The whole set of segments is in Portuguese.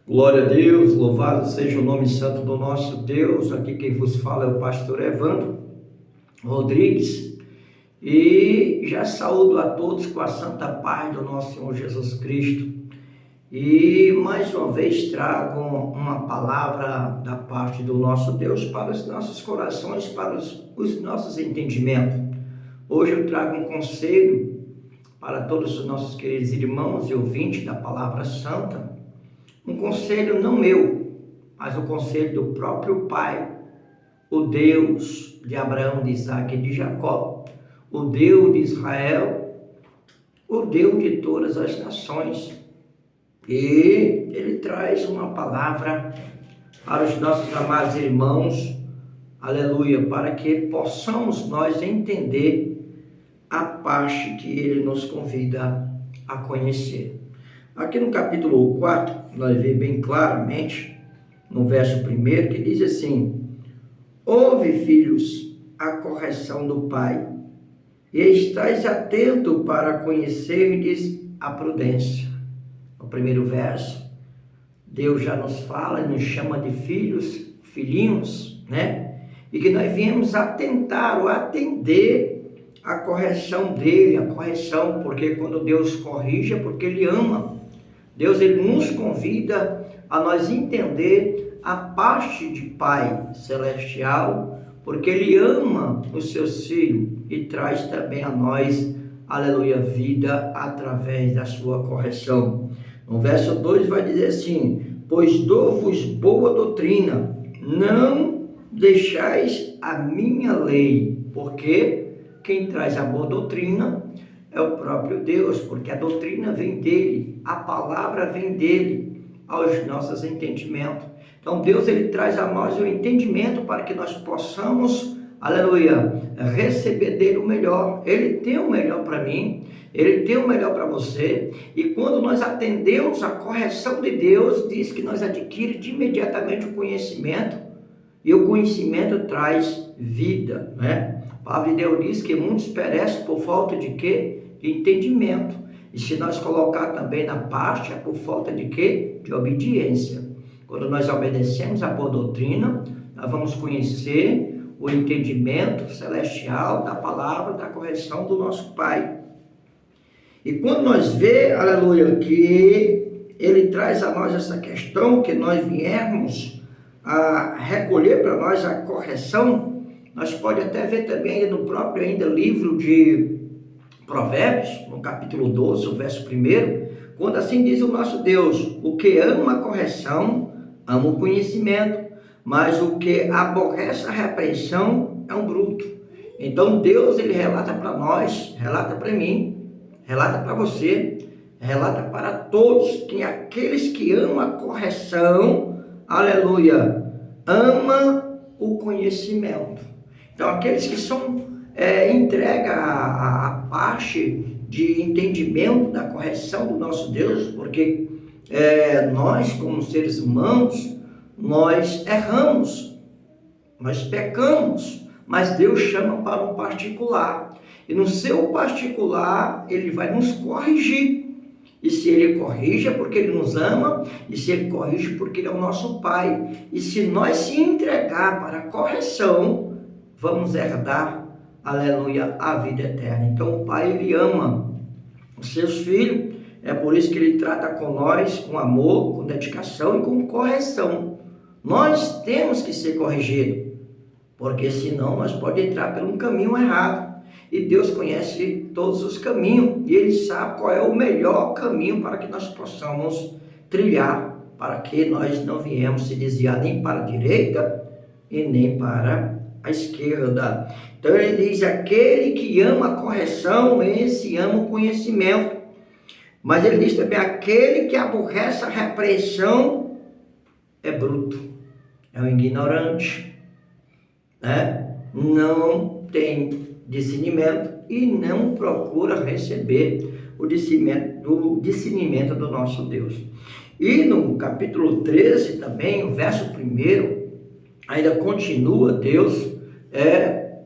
Glória a Deus, louvado seja o nome santo do nosso Deus. Aqui quem vos fala é o pastor Evandro Rodrigues e já saúdo a todos com a santa paz do nosso Senhor Jesus Cristo. E mais uma vez trago uma palavra da parte do nosso Deus para os nossos corações, para os nossos entendimentos. Hoje eu trago um conselho para todos os nossos queridos irmãos e ouvintes da palavra santa. Um conselho não meu, mas o conselho do próprio Pai, o Deus de Abraão, de Isaac e de Jacó, o Deus de Israel, o Deus de todas as nações. E ele traz uma palavra para os nossos amados irmãos, aleluia, para que possamos nós entender a parte que ele nos convida a conhecer. Aqui no capítulo 4, nós vemos bem claramente, no verso 1, que diz assim: ouve, filhos, a correção do Pai, e estais atento para conhecerdes a prudência. No primeiro verso, Deus já nos fala e nos chama de filhos, filhinhos, né? E que nós viemos atentar ou atender a correção dele, a correção, porque quando Deus corrige é porque ele ama. Deus, ele nos convida a nós entender a parte de Pai Celestial, porque ele ama os seus filhos e traz também a nós, aleluia, vida através da sua correção. No verso 2 vai dizer assim: pois dou-vos boa doutrina, não deixais a minha lei, porque quem traz a boa doutrina é o próprio Deus, porque a doutrina vem dele, a palavra vem dele, aos nossos entendimentos. Então Deus, ele traz a nós o entendimento para que nós possamos, aleluia, receber dele o melhor. Ele tem o melhor para mim, ele tem o melhor para você, e quando nós atendemos a correção de Deus, diz que nós adquirimos imediatamente o conhecimento, e o conhecimento traz vida, né? A palavra de Deus diz que muitos perecem por falta de quê? De entendimento. E se nós colocar também na parte, é por falta de quê? De obediência. Quando nós obedecemos a boa doutrina, nós vamos conhecer o entendimento celestial da palavra, da correção do nosso Pai. E quando nós vê, aleluia, que ele traz a nós essa questão, que nós viemos a recolher para nós a correção, nós podemos até ver também no próprio ainda livro de Provérbios, no capítulo 12, o verso 1, quando assim diz o nosso Deus: o que ama a correção, ama o conhecimento, mas o que aborrece a repreensão é um bruto. Então Deus, ele relata para nós, relata para mim, relata para você, relata para todos, que aqueles que amam a correção, aleluia, ama o conhecimento. Então aqueles que são entrega a parte de entendimento da correção do nosso Deus, porque nós, como seres humanos, nós erramos, nós pecamos, mas Deus chama para um particular, e no seu particular ele vai nos corrigir. E se ele corrige é porque ele nos ama, e se ele corrige porque ele é o nosso Pai. E se nós se entregar para a correção, vamos herdar, aleluia, a vida eterna. Então o Pai, ele ama os seus filhos, é por isso que ele trata com nós com amor, com dedicação e com correção. Nós temos que ser corrigidos, porque senão nós podemos entrar por um caminho errado. E Deus conhece todos os caminhos, e ele sabe qual é o melhor caminho para que nós possamos trilhar, para que nós não viemos se desviar nem para a direita e nem para a esquerda. Então ele diz: aquele que ama a correção, esse ama o conhecimento. Mas ele diz também: aquele que aborrece a repreensão é bruto, é um ignorante, né? Não tem discernimento e não procura receber o discernimento do nosso Deus. E no capítulo 13 também, o verso 1, ainda continua Deus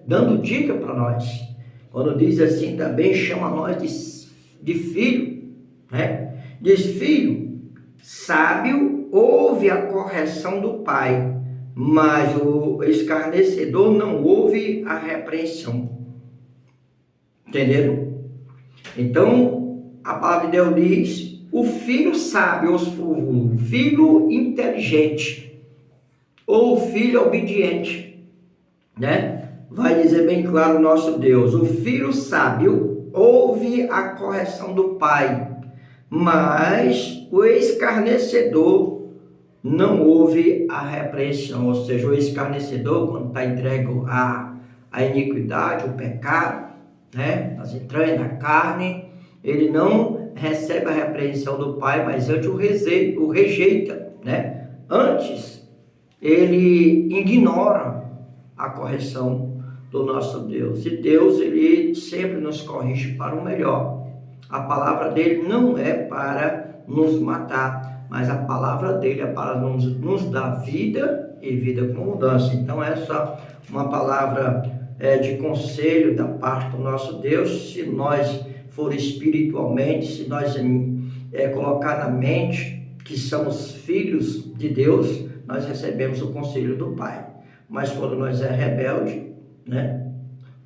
dando dica para nós. Quando diz assim também, chama nós de filho, né? Diz: filho, sábio filho ouve a correção do pai, mas o escarnecedor não ouve a repreensão. Entenderam? Então, a palavra de Deus diz, o filho sábio, o filho inteligente, ou o filho obediente, né? Vai dizer bem claro o nosso Deus, o filho sábio ouve a correção do pai, mas o escarnecedor não ouve a repreensão. Ou seja, o escarnecedor, quando está entregue à iniquidade, o pecado, né, nas entranhas da carne, ele não recebe a repreensão do pai, mas antes o rejeita, né? Antes ele ignora a correção do nosso Deus. E Deus, ele sempre nos corrige para o melhor. A palavra dele não é para nos matar, mas a palavra dele é para nos dar vida e vida com mudança. Então essa é uma palavra de conselho da parte do nosso Deus. Se nós for espiritualmente, se nós colocar na mente que somos filhos de Deus, nós recebemos o conselho do Pai. Mas quando nós é rebelde, né?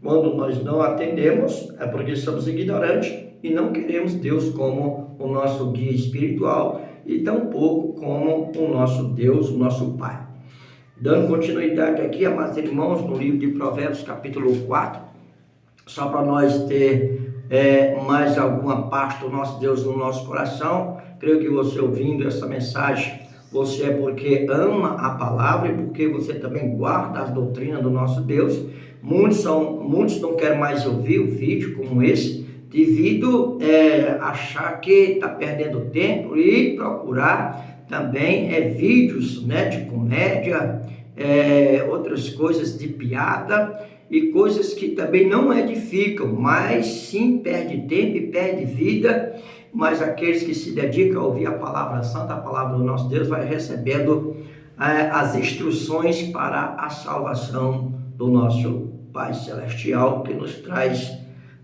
Quando nós não atendemos, é porque somos ignorantes e não queremos Deus como o nosso guia espiritual e tampouco como o nosso Deus, o nosso Pai. Dando continuidade aqui, amados irmãos, no livro de Provérbios, capítulo 4, só para nós ter mais alguma parte do nosso Deus no nosso coração. Creio que você ouvindo essa mensagem, você é porque ama a palavra e porque você também guarda as doutrinas do nosso Deus. Muitos não querem mais ouvir o vídeo como esse, devido achar que está perdendo tempo e procurar também vídeos, né, de comédia, outras coisas de piada e coisas que também não edificam, mas sim perde tempo e perde vida. Mas aqueles que se dedicam a ouvir a palavra santa, a palavra do nosso Deus, vai recebendo as instruções para a salvação do nosso Pai Celestial, que nos traz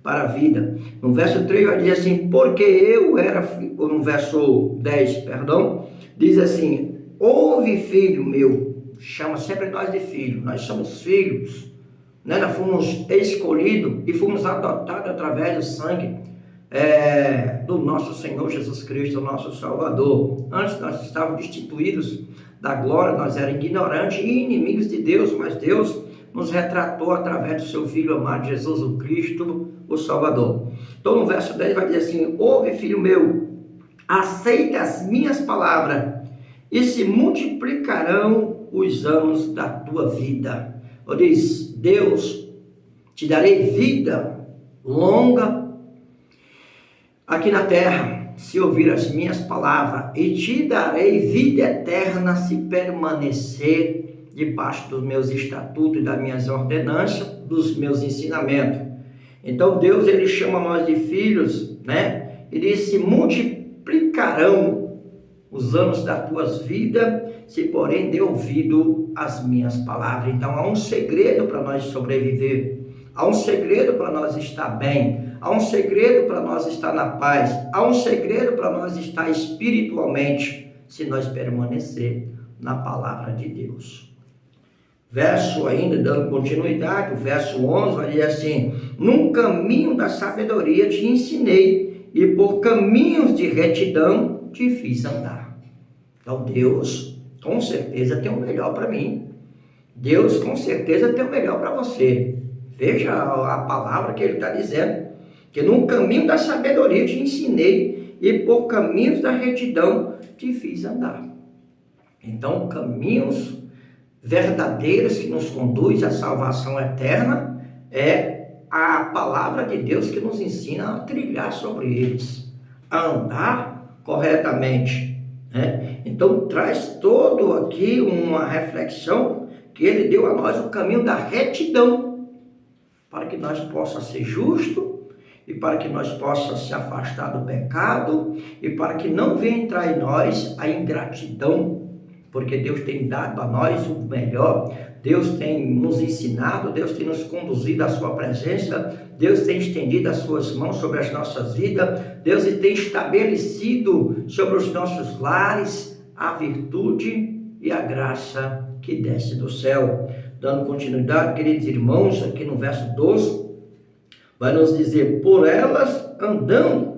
para a vida. No verso 3 vai dizer assim, porque eu era, ou no verso 10, perdão, diz assim, ouve filho meu, chama sempre nós de filho, nós somos filhos, né? Nós fomos escolhidos e fomos adotados através do sangue do nosso Senhor Jesus Cristo, nosso Salvador. Antes nós estávamos destituídos da glória, nós éramos ignorantes e inimigos de Deus, mas Deus nos retratou através do seu Filho amado Jesus o Cristo, o Salvador. Então no verso 10 vai dizer assim, ouve filho meu, aceita as minhas palavras e se multiplicarão os anos da tua vida. Eu diz, Deus, te darei vida longa aqui na terra, se ouvir as minhas palavras, e te darei vida eterna se permanecer debaixo dos meus estatutos e das minhas ordenanças, dos meus ensinamentos. Então Deus, ele chama nós de filhos, né? Ele diz, se multiplicarão os anos das tuas vidas, se porém der ouvido às minhas palavras. Então há um segredo para nós sobreviver, há um segredo para nós estar bem, há um segredo para nós estar na paz, há um segredo para nós estar espiritualmente, se nós permanecer na palavra de Deus. Verso ainda, dando continuidade, o verso 11 vai dizer assim, num caminho da sabedoria te ensinei, e por caminhos de retidão te fiz andar. Então Deus, com certeza, tem o melhor para mim. Deus, com certeza, tem o melhor para você. Veja a palavra que ele está dizendo, que num caminho da sabedoria te ensinei, e por caminhos da retidão te fiz andar. Então, caminhos verdadeiros que nos conduz à salvação eterna é a palavra de Deus que nos ensina a trilhar sobre eles, a andar corretamente, né? Então traz todo aqui uma reflexão que ele deu a nós o caminho da retidão, para que nós possamos ser justos e para que nós possamos se afastar do pecado e para que não venha entrar em nós a ingratidão, porque Deus tem dado a nós o melhor, Deus tem nos ensinado, Deus tem nos conduzido à sua presença, Deus tem estendido as suas mãos sobre as nossas vidas, Deus tem estabelecido sobre os nossos lares a virtude e a graça que desce do céu. Dando continuidade, queridos irmãos, aqui no verso 12, vai nos dizer: por elas andando,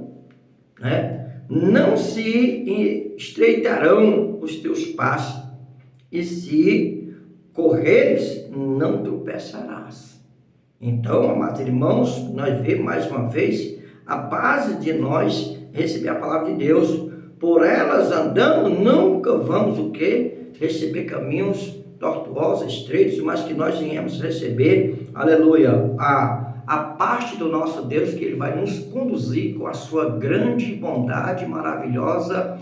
não se estreitarão os teus passos, e se correres, não tropeçarás. Então, amados irmãos, nós vemos mais uma vez a base de nós receber a palavra de Deus. Por elas andando, nunca vamos o quê? Receber caminhos tortuosos, estreitos, mas que nós venhamos receber, aleluia, a parte do nosso Deus, que Ele vai nos conduzir com a sua grande bondade, maravilhosa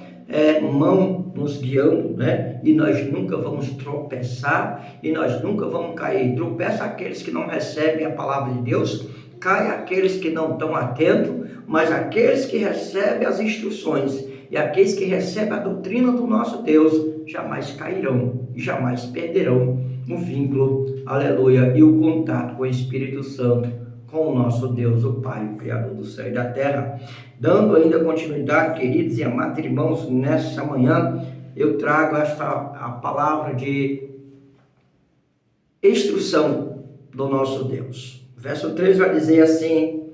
mão nos guiando, e nós nunca vamos tropeçar, e nós nunca vamos cair. Tropeça aqueles que não recebem a palavra de Deus, cai aqueles que não estão atentos, mas aqueles que recebem as instruções, e aqueles que recebem a doutrina do nosso Deus, jamais cairão, jamais perderão o vínculo, aleluia, e o contato com o Espírito Santo, com o nosso Deus, o Pai, o Criador do céu e da terra. Dando ainda continuidade, queridos e amados irmãos, nessa manhã eu trago a palavra de instrução do nosso Deus. Verso 3 vai dizer assim: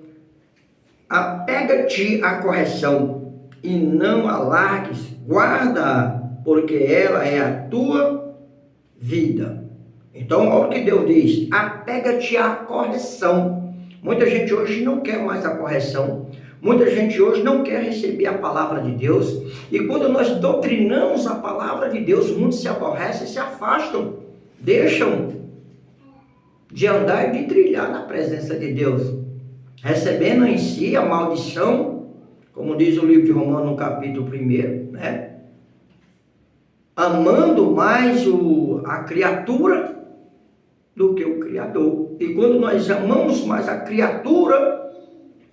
apega-te à correção e não alargues, guarda, porque ela é a tua vida. Então, olha o que Deus diz: apega-te à correção. Muita gente hoje não quer mais a correção. Muita gente hoje não quer receber a palavra de Deus. E quando nós doutrinamos a palavra de Deus, muitos se aborrecem, se afastam, deixam de andar e de trilhar na presença de Deus, recebendo em si a maldição, como diz o livro de Romanos no capítulo 1, amando mais a criatura do que o Criador. E quando nós amamos mais a criatura,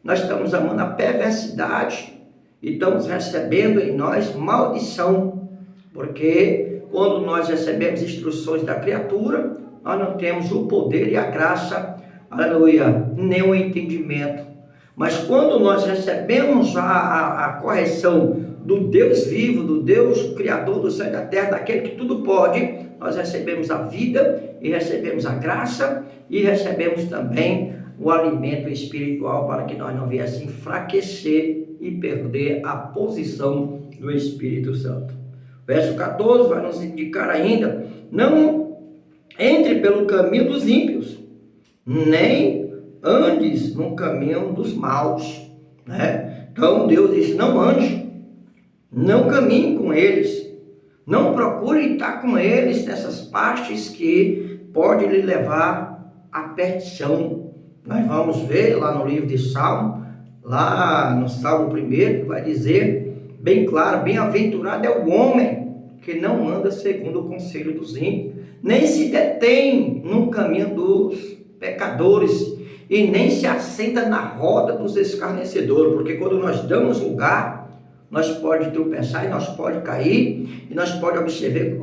nós estamos amando a perversidade e estamos recebendo em nós maldição, porque quando nós recebemos instruções da criatura, nós não temos o poder e a graça, aleluia, nem o entendimento. Mas quando nós recebemos a correção do Deus vivo, do Deus Criador do céu e da terra, daquele que tudo pode, nós recebemos a vida e recebemos a graça e recebemos também o alimento espiritual, para que nós não viéssemos enfraquecer e perder a posição do Espírito Santo. Verso 14 vai nos indicar ainda: não entre pelo caminho dos ímpios, nem andes no caminho dos maus. Então Deus diz: não ande, não caminhe com eles, não procure estar com eles nessas partes que pode lhe levar à perdição. Nós vamos ver lá no livro de Salmo, lá no Salmo 1, que vai dizer bem claro: bem-aventurado é o homem que não anda segundo o conselho dos ímpios, nem se detém no caminho dos pecadores, e nem se assenta na roda dos escarnecedores, porque quando nós damos lugar, nós pode tropeçar e nós pode cair, e nós pode absorver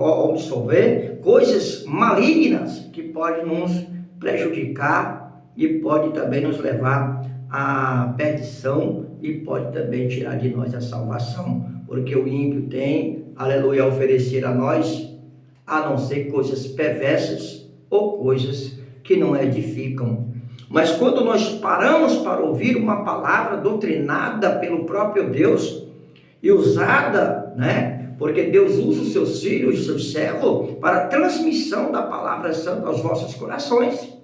coisas malignas que podem nos prejudicar e pode também nos levar à perdição e pode também tirar de nós a salvação, porque o ímpio tem, aleluia, a oferecer a nós, a não ser coisas perversas ou coisas que não edificam. Mas quando nós paramos para ouvir uma palavra doutrinada pelo próprio Deus e usada, porque Deus usa os seus filhos, os seus servos, para a transmissão da palavra santa aos vossos corações,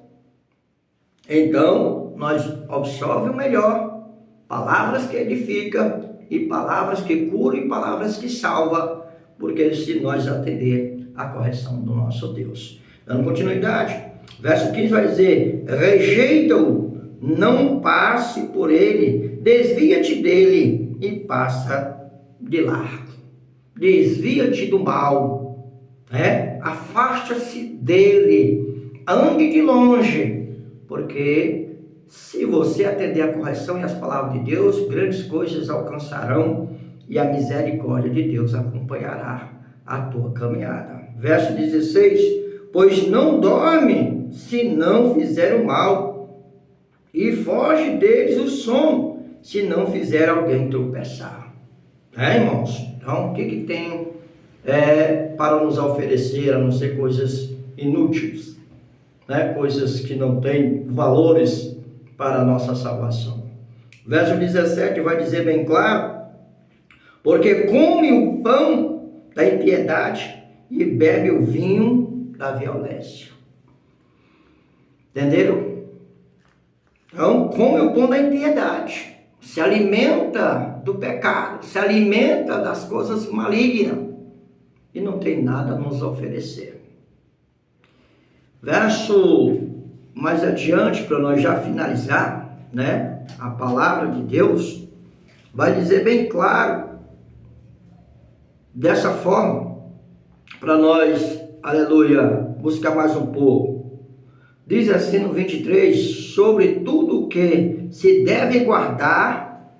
então nós absorvemos o melhor, palavras que edificam e palavras que curam e palavras que salvam, porque se nós atender à correção do nosso Deus. Dando continuidade, verso 15 vai dizer: rejeita-o, não passe por ele, desvia-te dele e passa de largo. Desvia-te do mal, afasta-se dele, ande de longe, porque se você atender à correção e às palavras de Deus, grandes coisas alcançarão e a misericórdia de Deus acompanhará a tua caminhada. Verso 16: pois não dorme se não fizer o mal, e foge deles o som se não fizer alguém tropeçar. Irmãos? Então, o que tem para nos oferecer, a não ser coisas inúteis, né? Coisas que não têm valores para a nossa salvação. Verso 17 vai dizer bem claro: porque come o pão da impiedade e bebe o vinho da violência. Entenderam? Então, come o pão da impiedade, se alimenta do pecado, se alimenta das coisas malignas e não tem nada a nos oferecer. Verso mais adiante, para nós já finalizar, né? A palavra de Deus vai dizer bem claro, dessa forma, para nós, aleluia, buscar mais um pouco. Diz assim no 23, sobre tudo que se deve guardar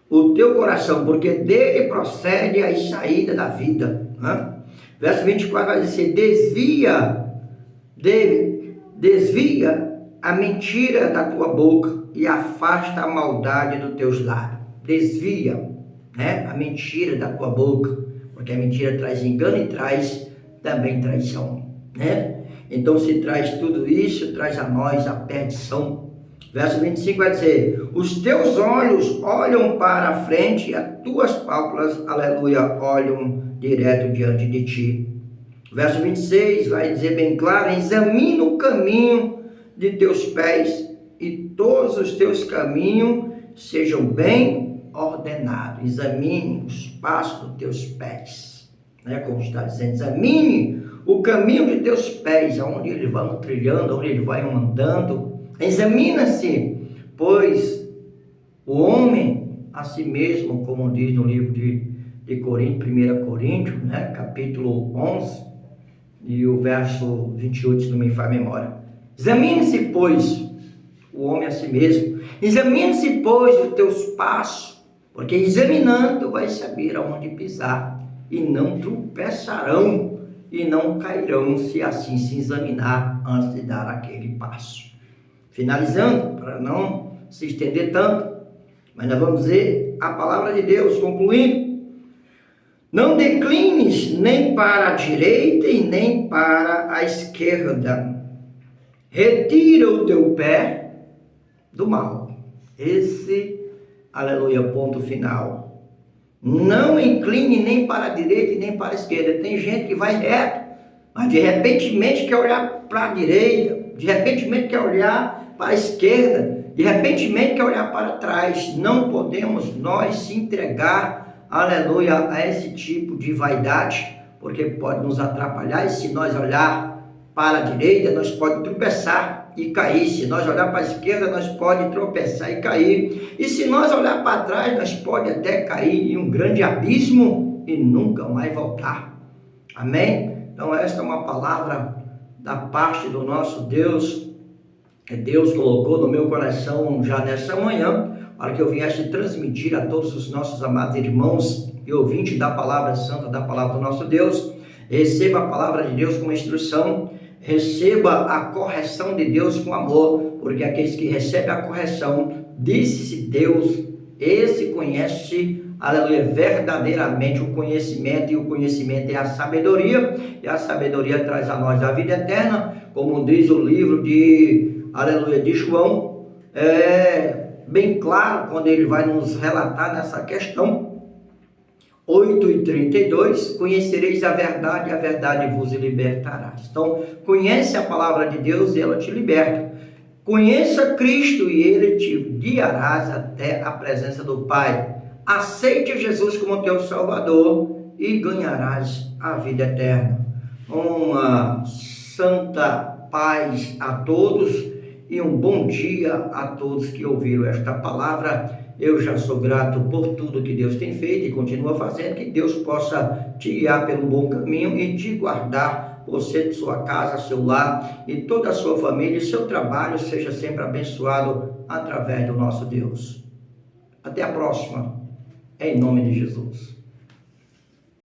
o teu coração, porque dele procede a saída da vida. Né? Verso 24 vai dizer, desvia a mentira da tua boca e afasta a maldade dos teus lábios. Desvia, né, a mentira da tua boca, porque a mentira traz engano e traz também traição, né? Então, se traz tudo isso, traz a nós a perdição. Verso 25 vai dizer, os teus olhos olham para a frente e as tuas pálpebras, aleluia, olham direto diante de ti. Verso 26 vai dizer bem claro, examina o caminho de teus pés e todos os teus caminhos sejam bem ordenados. Examine os passos dos teus pés, né? Como está dizendo, examine o caminho de teus pés, aonde ele vai trilhando, aonde ele vai andando. Examina-se, pois o homem a si mesmo, como diz no livro de Coríntios, 1 Coríntios, né? Capítulo 11, e o verso 28, se não me falha a memória. Examine-se, pois, o homem a si mesmo. Examine-se, pois, os teus passos, porque examinando vai saber aonde pisar, e não tropeçarão, e não cairão, se assim se examinar antes de dar aquele passo. Finalizando, para não se estender tanto, mas nós vamos dizer a palavra de Deus, concluindo. Não declines nem para a direita e nem para a esquerda. Retira o teu pé do mal. Esse, aleluia, ponto final. Não incline nem para a direita e nem para a esquerda. Tem gente que vai reto, mas de repentemente quer olhar para a direita, de repentemente quer olhar para a esquerda, de repentemente quer olhar para trás. Não podemos nós se entregar, aleluia, a esse tipo de vaidade, porque pode nos atrapalhar. E se nós olhar para a direita, nós pode tropeçar e cair. Se nós olhar para a esquerda, nós pode tropeçar e cair. E se nós olhar para trás, nós pode até cair em um grande abismo e nunca mais voltar. Amém? Então esta é uma palavra da parte do nosso Deus, que Deus colocou no meu coração já nessa manhã, para que eu viesse transmitir a todos os nossos amados irmãos e ouvintes da palavra santa, da palavra do nosso Deus. Receba a palavra de Deus com instrução, receba a correção de Deus com amor, porque aqueles que recebem a correção, disse-se Deus, esse conhece, aleluia, verdadeiramente o conhecimento, e o conhecimento é a sabedoria, e a sabedoria traz a nós a vida eterna, como diz o livro de, aleluia, de João, bem claro, quando ele vai nos relatar nessa questão, 8:32, conhecereis a verdade vos libertará. Então, conhece a palavra de Deus e ela te liberta. Conheça Cristo e ele te guiarás até a presença do Pai. Aceite Jesus como teu Salvador e ganharás a vida eterna. Uma santa paz a todos e um bom dia a todos que ouviram esta palavra. Eu já sou grato por tudo que Deus tem feito e continua fazendo, que Deus possa te guiar pelo bom caminho e te guardar, você, sua casa, seu lar e toda a sua família e seu trabalho seja sempre abençoado através do nosso Deus. Até a próxima, em nome de Jesus.